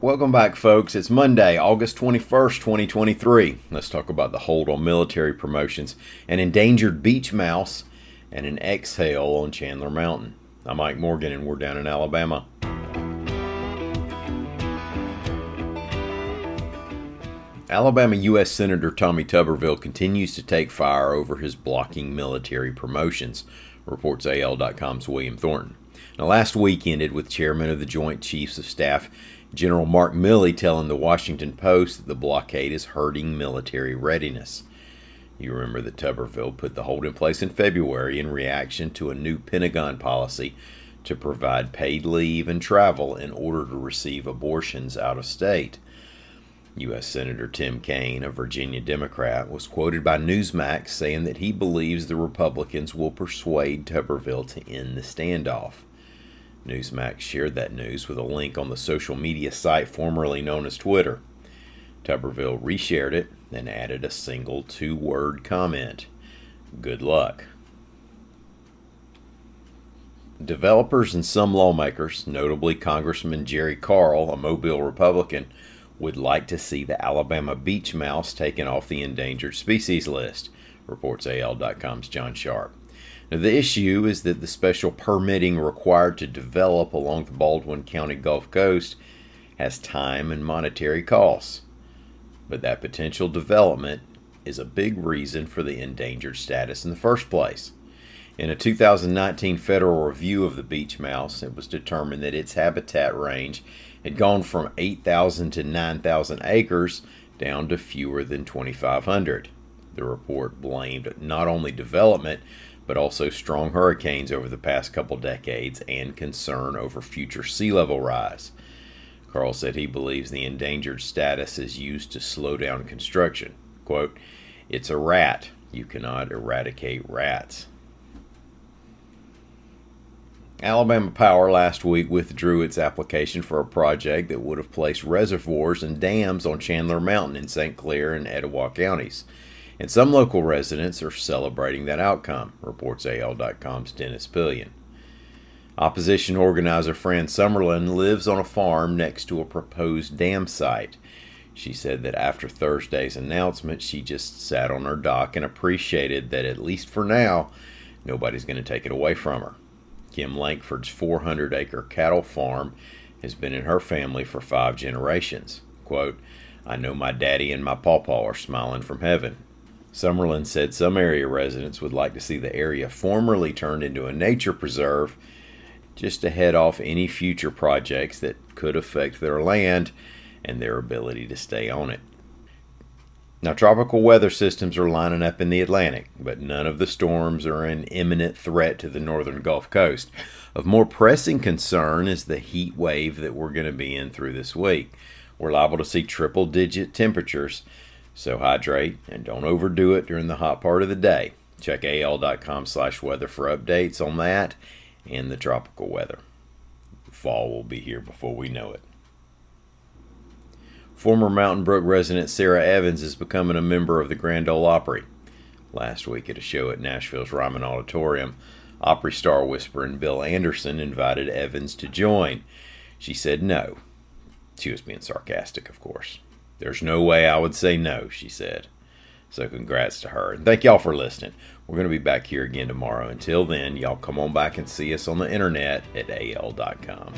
Welcome back, folks. It's Monday, August 21st, 2023. Let's talk about the hold on military promotions, an endangered beach mouse, and an exhale on Chandler Mountain. I'm Mike Morgan, and we're down in Alabama. Alabama U.S. Senator Tommy Tuberville continues to take fire over his blocking military promotions, reports AL.com's William Thornton. Now, last week ended with Chairman of the Joint Chiefs of Staff General Mark Milley telling the Washington Post that the blockade is hurting military readiness. You remember that Tuberville put the hold in place in February in reaction to a new Pentagon policy to provide paid leave and travel in order to receive abortions out of state. U.S. Senator Tim Kaine, a Virginia Democrat, was quoted by Newsmax saying that he believes the Republicans will persuade Tuberville to end the standoff. Newsmax shared that news with a link on the social media site formerly known as Twitter. Tuberville reshared it and added a single two-word comment: "Good luck." Developers and some lawmakers, notably Congressman Jerry Carl, a Mobile Republican, would like to see the Alabama beach mouse taken off the endangered species list, reports AL.com's John Sharp. Now, the issue is that the special permitting required to develop along the Baldwin County Gulf Coast has time and monetary costs. But that potential development is a big reason for the endangered status in the first place. In a 2019 federal review of the beach mouse, it was determined that its habitat range had gone from 8,000 to 9,000 acres down to fewer than 2,500. The report blamed not only development, but also strong hurricanes over the past couple decades and concern over future sea level rise. Carl said he believes the endangered status is used to slow down construction. Quote, "It's a rat. You cannot eradicate rats." Alabama Power last week withdrew its application for a project that would have placed reservoirs and dams on Chandler Mountain in St. Clair and Etowah counties. And some local residents are celebrating that outcome, reports AL.com's Dennis Pillion. Opposition organizer Fran Summerlin lives on a farm next to a proposed dam site. She said that after Thursday's announcement, she just sat on her dock and appreciated that, at least for now, nobody's going to take it away from her. Kim Lankford's 400-acre cattle farm has been in her family for 5 generations. Quote, "I know my daddy and my pawpaw are smiling from heaven." Summerlin said some area residents would like to see the area formerly turned into a nature preserve just to head off any future projects that could affect their land and their ability to stay on it. Now, tropical weather systems are lining up in the Atlantic, but none of the storms are an imminent threat to the northern Gulf Coast. Of more pressing concern is the heat wave that we're going to be in through this week. We're liable to see triple-digit temperatures, so hydrate and don't overdo it during the hot part of the day. Check AL.com/weather for updates on that and the tropical weather. Fall will be here before we know it. Former Mountain Brook resident Sarah Evans is becoming a member of the Grand Ole Opry. Last week at a show at Nashville's Ryman Auditorium, Opry star whisperer Bill Anderson invited Evans to join. She said no. She was being sarcastic, of course. "There's no way I would say no," she said. So congrats to her. And thank y'all for listening. We're going to be back here again tomorrow. Until then, y'all come on back and see us on the internet at AL.com.